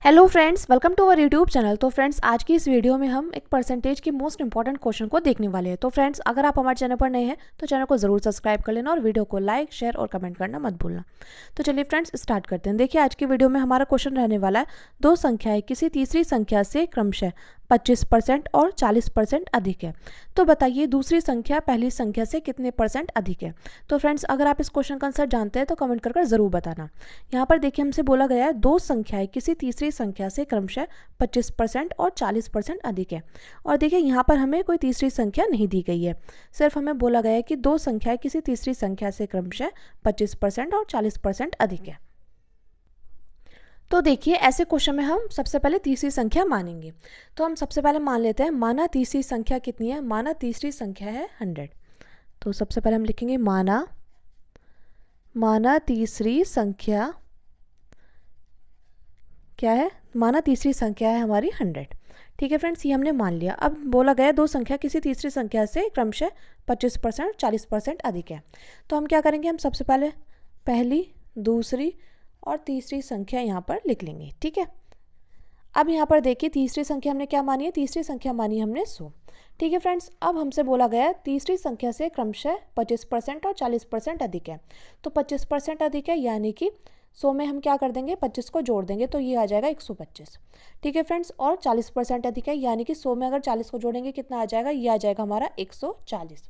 Hello friends, welcome to our YouTube channel. तो friends, आज की इस वीडियो में हम एक परसेंटेज की मोस्ट इंपॉर्टेंट क्वेश्चन को देखने वाले हैं। तो फ्रेंड्स, अगर आप हमारे चैनल पर नए हैं तो चैनल को जरूर सब्सक्राइब कर लेना और वीडियो को लाइक, शेयर और कमेंट करना मत भूलना। तो चलिए फ्रेंड्स, स्टार्ट करते हैं। देखिए, आज की वीडियो में हमारा क्वेश्चन रहने वाला है, दो संख्याएं किसी तीसरी संख्या से क्रमशः 25% और 40% अधिक है। तो बताइए दूसरी संख्या पहली संख्या से कितने परसेंट अधिक है। तो फ्रेंड्स, अगर आप इस क्वेश्चन का आंसर जानते हैं तो कमेंट कर जरूर बताना। यहाँ पर देखिए, हमसे बोला गया है दो संख्याएं किसी तीसरी संख्या से क्रमशः 25% और 40% अधिक है। और देखिए, यहाँ पर हमें कोई तीसरी संख्या नहीं दी गई है, सिर्फ हमें बोला गया है कि दो संख्याएं किसी तीसरी संख्या से क्रमशः 25% और 40% अधिक है। तो देखिए, ऐसे क्वेश्चन में हम सबसे पहले तीसरी संख्या मानेंगे। तो हम सबसे पहले मान लेते हैं, माना तीसरी संख्या कितनी है। माना तीसरी संख्या है 100। तो सबसे पहले हम लिखेंगे माना तीसरी संख्या क्या है। माना तीसरी संख्या है हमारी 100। ठीक है फ्रेंड्स, ये हमने मान लिया। अब बोला गया दो संख्या किसी तीसरी संख्या से क्रमशः 25% 40% अधिक है। तो हम क्या करेंगे, हम सबसे पहले पहली, दूसरी और तीसरी संख्या यहाँ पर लिख लेंगे। ठीक है, अब यहाँ पर देखिए, तीसरी संख्या हमने क्या मानी है, तीसरी संख्या मानी हमने 100। ठीक है फ्रेंड्स, अब हमसे बोला गया है तीसरी संख्या से क्रमशः 25% और 40% अधिक है। तो 25% अधिक है, यानी कि 100 में हम क्या कर देंगे, 25 को जोड़ देंगे तो ये आ जाएगा 125। ठीक है फ्रेंड्स, और 40% अधिक है, यानी कि 100 में अगर 40 को जोड़ेंगे कितना आ जाएगा, ये आ जाएगा हमारा 140।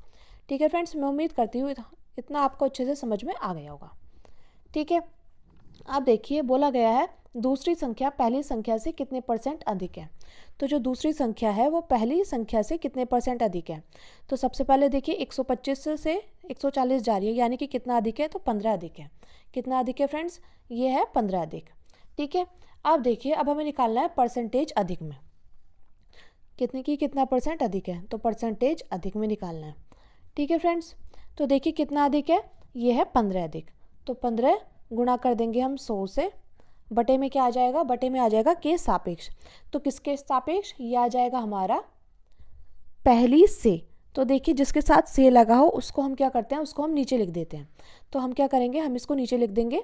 ठीक है फ्रेंड्स, मैं उम्मीद करती हूँ इतना आपको अच्छे से समझ में आ गया होगा। ठीक है, अब देखिए, बोला गया है दूसरी संख्या पहली संख्या से कितने परसेंट अधिक है। तो जो दूसरी संख्या है वो पहली संख्या से कितने परसेंट अधिक है। तो सबसे पहले देखिए, 125 से 140 जा रही है, यानी कि कितना अधिक है, तो 15 अधिक है। कितना अधिक है फ्रेंड्स, ये है 15 अधिक। ठीक है, अब देखिए, अब हमें निकालना है परसेंटेज अधिक में। कितने की कितना परसेंट अधिक है, तो परसेंटेज अधिक में निकालना है। ठीक है फ्रेंड्स, तो देखिए कितना अधिक है, ये है 15 अधिक। तो 15 गुणा कर देंगे हम 100 से, बटे में क्या आ जाएगा, बटे में आ जाएगा के सापेक्ष। तो किसके सापेक्ष, ये आ जाएगा हमारा पहली से। तो देखिए, जिसके साथ से लगा हो उसको हम क्या करते हैं, उसको हम नीचे लिख देते हैं। तो हम क्या करेंगे, हम इसको नीचे लिख देंगे।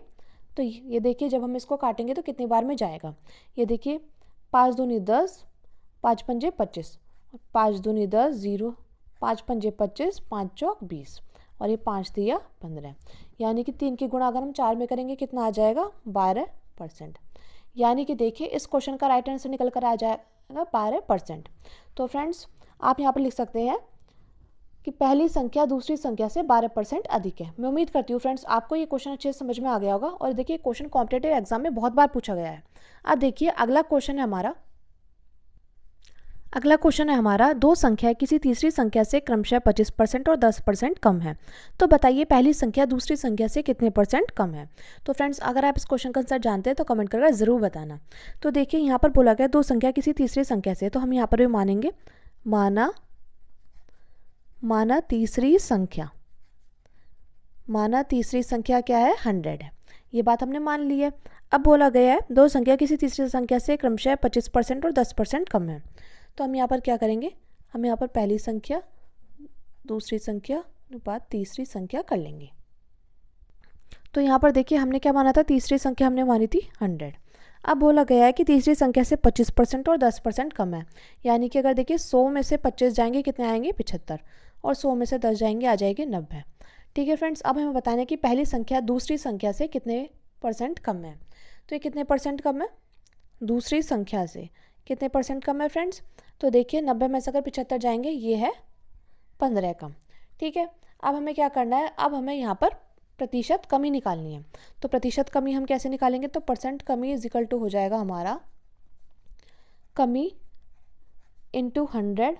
तो ये देखिए, जब हम इसको काटेंगे तो कितनी बार में जाएगा, ये देखिए, 5 दूनी 10, 5 पंजे 25, 5 दूनी 10 0, 5 पंजे 25, 5 चौक 20, और ये 5 दिया 15, यानी कि 3 की गुणा अगर हम 4 में करेंगे कितना आ जाएगा, 12%। यानी कि देखिए, इस क्वेश्चन का राइट आंसर निकल कर आ जाएगा 12%। तो फ्रेंड्स, आप यहाँ पर लिख सकते हैं कि पहली संख्या दूसरी संख्या से 12% अधिक है। मैं उम्मीद करती हूँ फ्रेंड्स आपको ये क्वेश्चन अच्छे से समझ में आ गया होगा। और देखिए, क्वेश्चन कॉम्पिटिटिव एग्जाम में बहुत बार पूछा गया है। अब देखिए, अगला क्वेश्चन है हमारा दो संख्या किसी तीसरी संख्या से क्रमशः 25% और 10% कम है। तो बताइए पहली संख्या दूसरी संख्या से कितने परसेंट कम है। तो फ्रेंड्स, अगर आप इस क्वेश्चन का आंसर जानते हैं तो कमेंट करके ज़रूर बताना। तो देखिए, यहाँ पर बोला गया दो संख्या किसी तीसरी संख्या से, तो हम यहाँ पर भी मानेंगे, माना तीसरी संख्या क्या है, 100 है। ये बात हमने मान ली है। अब बोला गया है दो संख्या किसी तीसरी संख्या से क्रमशः 25% और 10% कम है। तो हम यहाँ पर क्या करेंगे, हम यहाँ पर पहली संख्या दूसरी संख्या अनुपात तीसरी संख्या कर लेंगे। तो यहाँ पर देखिए, हमने क्या माना था, तीसरी संख्या हमने मानी थी 100। अब बोला गया है कि तीसरी संख्या से 25% और 10% कम है, यानी कि अगर देखिए 100 में से 25 जाएंगे कितने आएंगे, 75, और 100 में से 10 जाएंगे आ जाएंगे 90। ठीक है फ्रेंड्स, अब हमें बताना है कि पहली संख्या दूसरी संख्या से कितने परसेंट कम है। तो ये कितने परसेंट कम है, दूसरी संख्या से कितने परसेंट कम है फ्रेंड्स। तो देखिए, 90 में से अगर 75 जाएंगे, ये है 15 कम। ठीक है, अब हमें क्या करना है, अब हमें यहाँ पर प्रतिशत कमी निकालनी है। तो प्रतिशत कमी हम कैसे निकालेंगे, तो परसेंट कमी इज इक्वल टू हो जाएगा हमारा कमी इंटू 100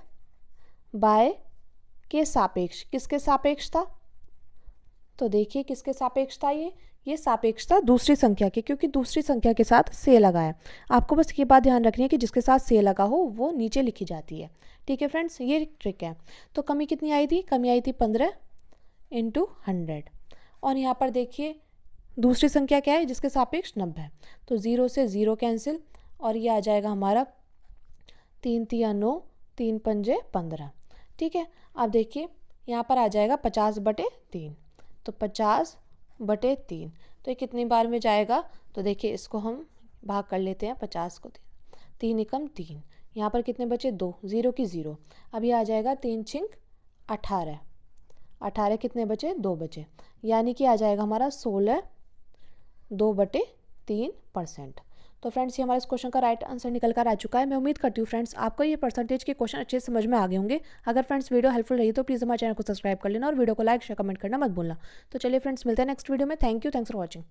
बाय के सापेक्ष। किसके सापेक्ष था, तो देखिए किसके सापेक्ष था, ये सापेक्ष था दूसरी संख्या के, क्योंकि दूसरी संख्या के साथ से लगा है। आपको बस ये बात ध्यान रखनी है कि जिसके साथ से लगा हो वो नीचे लिखी जाती है। ठीक है फ्रेंड्स, ये ट्रिक है। तो कमी कितनी आई थी, कमी आई थी 15 इंटू 100। और यहाँ पर देखिए, दूसरी संख्या क्या है, जिसके सापेक्ष 90 है। तो 0 से 0 कैंसिल, और ये आ जाएगा हमारा 3 तिया 9, 3 पंजे 15। ठीक है, अब देखिए यहाँ पर आ जाएगा 50/3। तो 50/3, तो ये कितनी बार में जाएगा, तो देखिए इसको हम भाग कर लेते हैं 50 को 3 एकम 3, यहाँ पर कितने बचे 2, 0 की 0। अब ये आ जाएगा 3 छिंक 18, 18 कितने बचे 2 बचे, यानी कि आ जाएगा हमारा 16 2/3%। तो फ्रेंड्स ये हमारे इस क्वेश्चन का राइट आंसर निकल कर आ चुका है। मैं उम्मीद करती हूँ फ्रेंड्स आपको ये परसेंटेज के क्वेश्चन अच्छे से समझ में आ गए होंगे। अगर फ्रेंड्स वीडियो हेल्पफुल रही तो प्लीज़ हमारे चैनल को सब्सक्राइब कर लेना और वीडियो को लाइक शेयर कमेंट करना मत भूलना। तो चलिए फ्रेंड्स मिलते हैं नेक्स्ट वीडियो में। Thanks for watching.